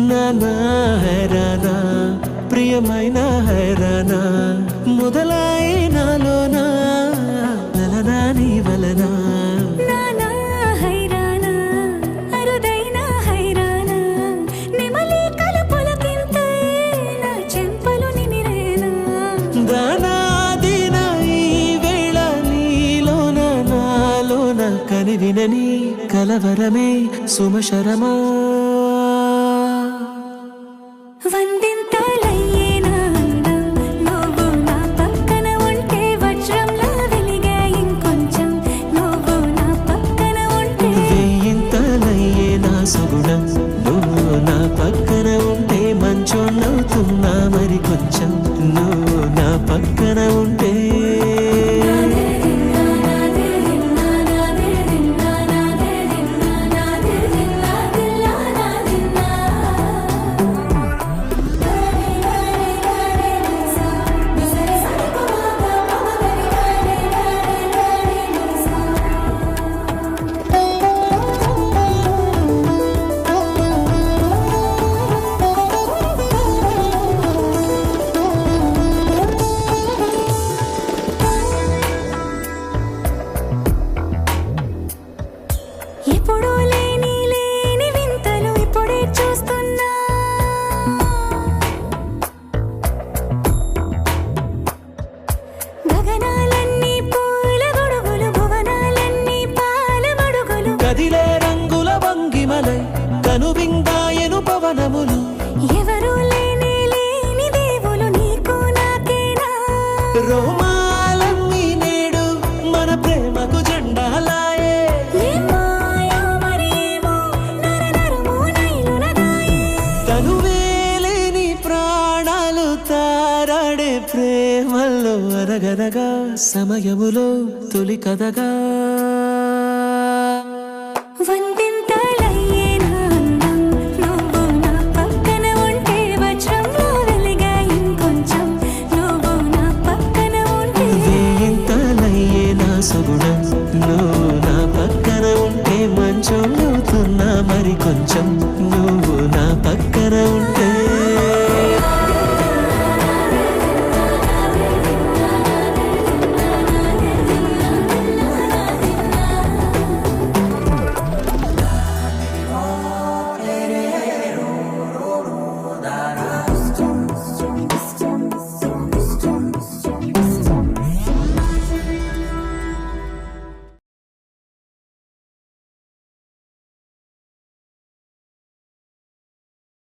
నానా హైరానా ప్రియమైన హైరానా మొదలై నాలోనా నలనా నీ వలనా నానా హైరానా అరుదైన హైరానా నిమలి కలుపులకింతై నా చెంపలు నిమిరేనా దానాదిన ఈ వేళ నీలోన నాలోన కనివినని కలవరమే సుమశరమా వందింతలయ్యేనా నువ్వు నా పక్కన ఉంటే వజ్రంలా వెలిగే ఇంకొంచెం నువ్వు నా పక్కన ఉంటే వేయింతలయ్యే నా సుగుణం నువ్వు నా పక్కన ఉంటే మంచోన్నవుతున్నా మరి కొంచెం నువ్వు నా పక్కన ఉంటే ఎప్పుడూ లేని వింతలు ఇప్పుడే చూస్తున్నా గగనాలన్నీ పూల గొడుగులు భువనాలన్నీ పాల మడుగులు కదిలే రంగుల వంగిమలై కనువిందాయను పవనములు ఎవరూ లేని దేవులు నీకు నాకేనా రోమాలన్నీ నేడు మన ప్రేమకు జెండాలాయే ఏమాయో మరేమో నరనరమో నైలునదాయే తనువేలేని ప్రాణాలు తారాడే ప్రేమల్లో అరగరగా సమయములో తొలి కథగా వందింతలయ్యేనా అందం నువ్వు నా పక్కన ఉంటే వజ్రంలా వెలిగే ఇంకొంచెం నువ్వు నా పక్కన ఉంటే వేయింతలయ్యే నా సుగుణం నువ్వు నా పక్కన ఉంటే మంచోన్నవుతున్నా మరి కొంచెం నువ్వు